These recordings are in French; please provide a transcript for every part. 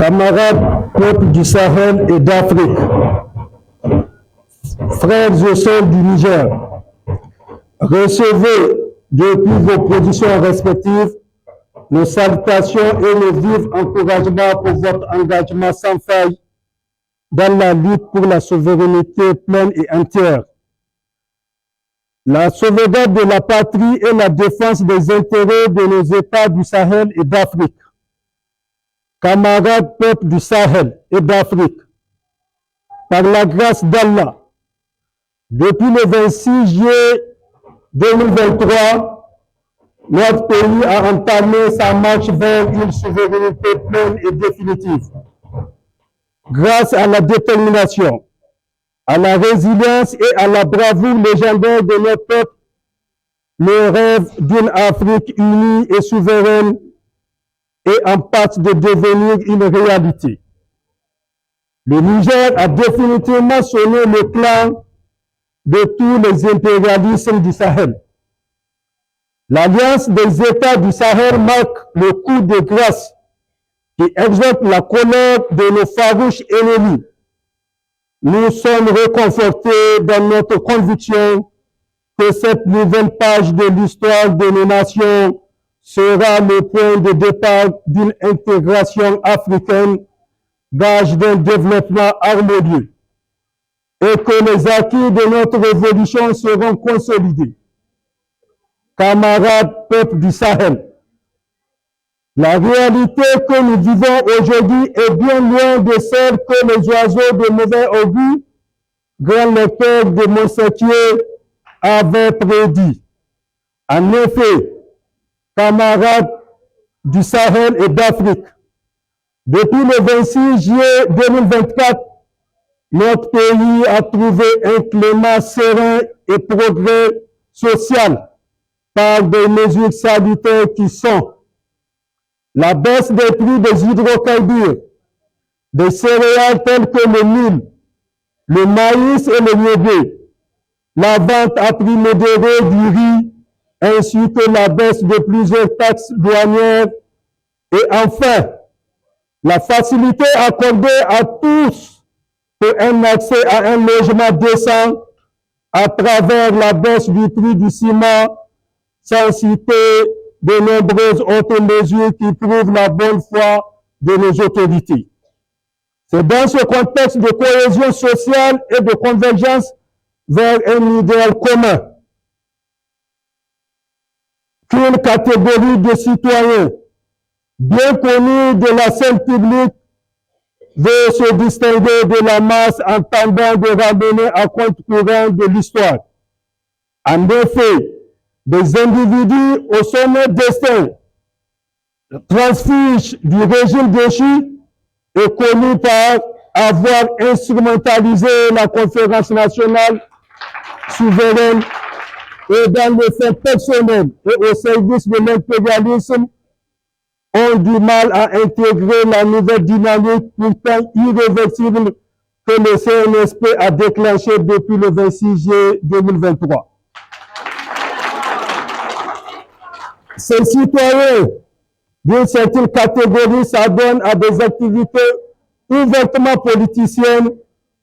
Camarades peuples du Sahel et d'Afrique, frères et sœurs du Niger, recevez depuis vos positions respectives nos salutations et nos vifs encouragements pour votre engagement sans faille dans la lutte pour la souveraineté pleine et entière, la sauvegarde de la patrie et la défense des intérêts de nos États du Sahel et d'Afrique. Camarades peuples du Sahel et d'Afrique, par la grâce d'Allah, depuis le 26 juillet 2023, notre pays a entamé sa marche vers une souveraineté pleine et définitive. Grâce à la détermination, à la résilience et à la bravoure légendaire de notre peuple, le rêve d'une Afrique unie et souveraine est en passe de devenir une réalité. Le Niger a définitivement sonné le clan de tous les impérialismes du Sahel. L'Alliance des États du Sahel marque le coup de grâce qui exerce la colère de nos farouches ennemis. Nous sommes réconfortés dans notre conviction que cette nouvelle page de l'histoire de nos nations sera le point de départ d'une intégration africaine, gage d'un développement harmonieux, et que les acquis de notre révolution seront consolidés. Camarades peuples du Sahel, la réalité que nous vivons aujourd'hui est bien loin de celle que les oiseaux de mauvais augure, grand lecteur de Montesquieu, avaient prédit. En effet, camarades du Sahel et d'Afrique, depuis le 26 juillet 2024, notre pays a trouvé un climat serein et progrès social par des mesures salutaires qui sont la baisse des prix des hydrocarbures, des céréales telles que le mil, le maïs et le niébé, la vente à prix modéré du riz, ainsi que la baisse de plusieurs taxes douanières, et enfin, la facilité accordée à tous pour un accès à un logement décent à travers la baisse du prix du ciment, sans citer de nombreuses autres mesures qui prouvent la bonne foi de nos autorités. C'est dans ce contexte de cohésion sociale et de convergence vers un idéal commun qu'une catégorie de citoyens bien connus de la scène publique veut se distinguer de la masse en tentant de ramener à compte courant de l'histoire. En effet, des individus au sommet destin transfuges du régime déchu et connus par avoir instrumentalisé la conférence nationale souveraine et dans le fait personnel et au service de l'impérialisme ont du mal à intégrer la nouvelle dynamique pourtant irréversible que le CNSP a déclenchée depuis le 26 juillet 2023. Ces citoyens d'une certaine catégorie s'adonnent à des activités ouvertement politiciennes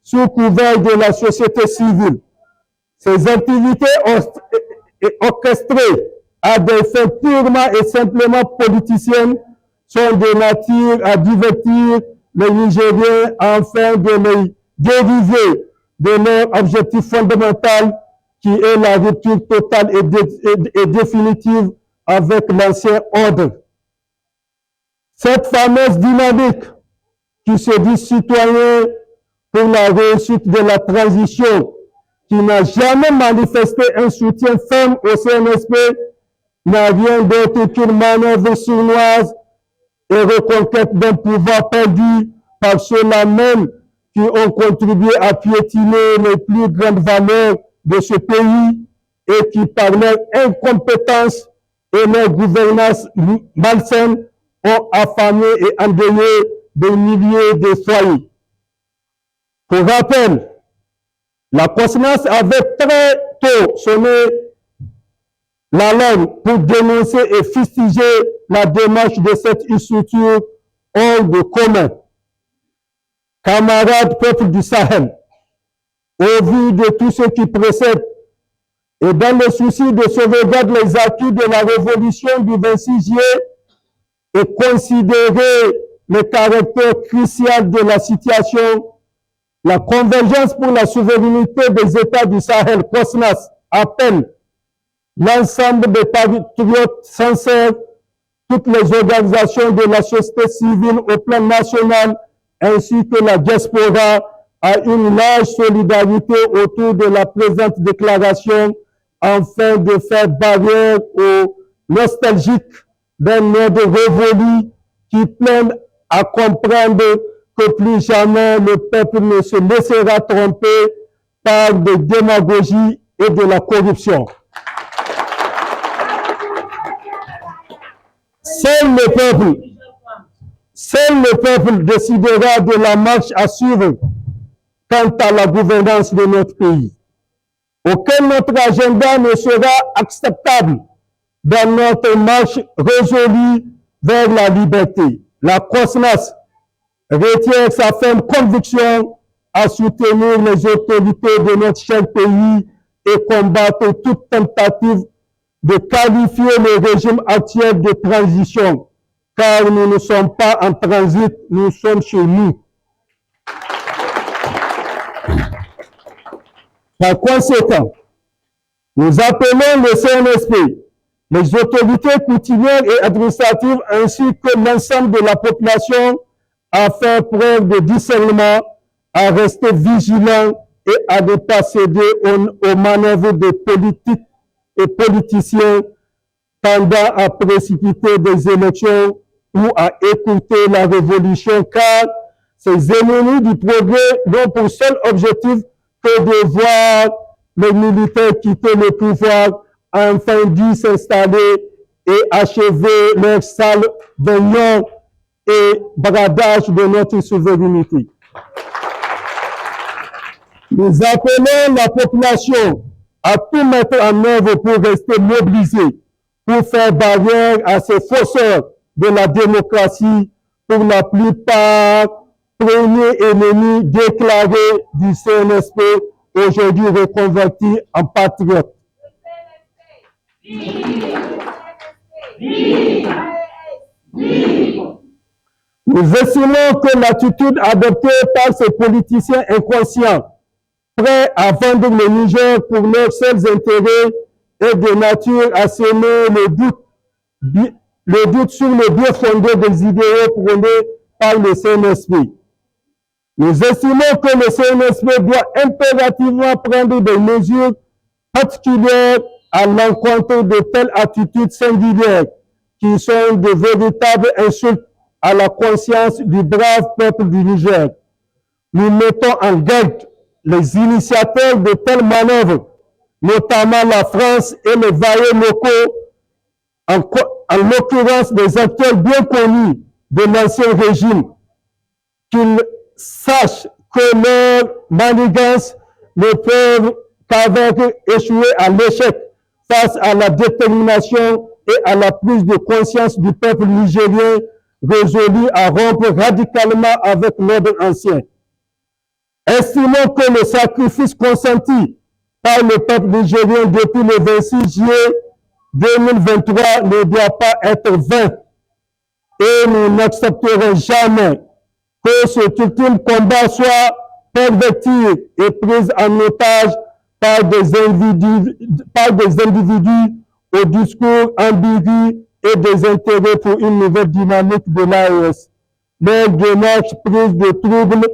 sous couvert de la société civile. Ces activités orchestrées à des fins purement et simplement politiciennes sont de nature à divertir les Nigériens afin de les dériver de leur objectif fondamental qui est la rupture totale et définitive avec l'ancien ordre. Cette fameuse dynamique qui se dit citoyen pour la réussite de la transition, qui n'a jamais manifesté un soutien ferme au CNSP, n'a rien d'autre qu'une manœuvre sournoise et reconquête d'un pouvoir perdu par ceux-là même qui ont contribué à piétiner les plus grandes valeurs de ce pays et qui, par leur incompétence et leur gouvernance malsaine, ont affamé et endeuillé des milliers de foyers. Pour rappel, la conscience avait très tôt sonné l'alarme pour dénoncer et fustiger la démarche de cette structure hors de commun. Camarades peuples du Sahel, au vu de tout ce qui précède et dans le souci de sauvegarde les acquis de la révolution du 26 juillet et considérer le caractère crucial de la situation, la Convergence pour la souveraineté des États du Sahel, COSNAS, appelle l'ensemble des patriotes sincères, toutes les organisations de la société civile au plan national, ainsi que la diaspora, à une large solidarité autour de la présente déclaration, afin de faire barrière aux nostalgiques d'un ordre révolu qui plaident à comprendre que plus jamais le peuple ne se laissera tromper par des démagogies et de la corruption. Seul le peuple décidera de la marche à suivre quant à la gouvernance de notre pays. Aucun autre agenda ne sera acceptable dans notre marche résolue vers la liberté. La COSNAS retient sa ferme conviction à soutenir les autorités de notre cher pays et combattre toute tentative de qualifier le régime actuel de transition, car nous ne sommes pas en transit, nous sommes chez nous. Par conséquent, nous appelons le CNSP, les autorités coutumières et administratives ainsi que l'ensemble de la population à faire preuve de discernement, à rester vigilants et à ne pas céder aux manœuvres des politiques et politiciens tendant à précipiter des élections ou à écouter la révolution, car ces ennemis du progrès n'ont pour seul objectif que de voir les militaires quitter le pouvoir, enfin dû s'installer et achever leur sale vengeance et bradage de notre souveraineté. Nous appelons la population à tout mettre en œuvre pour rester mobilisée, pour faire barrière à ces fausseurs de la démocratie, pour la plupart premiers ennemis déclarés du CNSP, aujourd'hui reconvertis en patriotes. Nous estimons que l'attitude adoptée par ces politiciens inconscients, prêts à vendre le Niger pour leurs seuls intérêts, est de nature à semer le doute sur le bien fondé des idéaux prônés par le CNSP. Nous estimons que le CNSP doit impérativement prendre des mesures particulières à l'encontre de telles attitudes singulières qui sont de véritables insultes à la conscience du brave peuple du Niger. Nous mettons en garde les initiateurs de telles manœuvres, notamment la France et les vaillants locaux, en l'occurrence des acteurs bien connus de l'ancien régime, qu'ils sachent que leurs manigances ne peuvent qu'avec échouer à l'échec face à la détermination et à la prise de conscience du peuple nigérien résolu à rompre radicalement avec l'ordre ancien. Estimons que le sacrifice consenti par le peuple nigérien depuis le 26 juillet 2023 ne doit pas être vain et nous n'accepterons jamais que ce ultime combat soit perverti et pris en otage par des individus au discours ambigu et des intérêts pour une nouvelle dynamique de l'AES. Leur démarche prise de troubles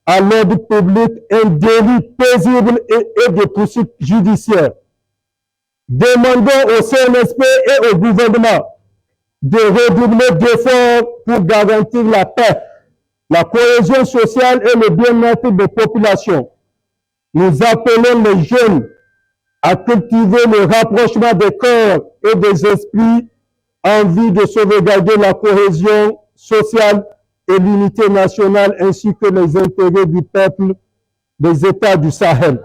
à l'ordre public, un délit paisible et de poursuites judiciaires. Demandons au CNSP et au gouvernement de redoubler d'efforts pour garantir la paix, la cohésion sociale et le bien-être des populations. Nous appelons les jeunes à cultiver le rapprochement des corps et des esprits en vue de sauvegarder la cohésion sociale et l'unité nationale ainsi que les intérêts du peuple des États du Sahel.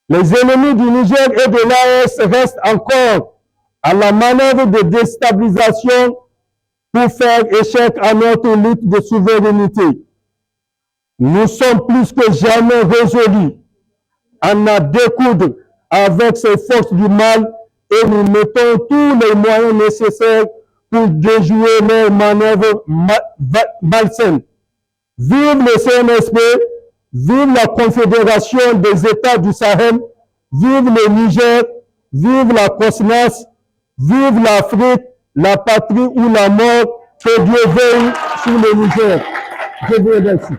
Les ennemis du Niger et de l'AES restent encore à la manœuvre de déstabilisation pour faire échec à notre lutte de souveraineté. Nous sommes plus que jamais résolus à en découdre avec ces forces du mal et nous mettons tous les moyens nécessaires pour déjouer leurs manœuvres malsaines. Vive le CNSP, vive la Confédération des États du Sahel, vive le Niger, vive la COSNAS, vive l'Afrique, la patrie ou la mort, que Dieu veille sur le Niger. Je vous remercie.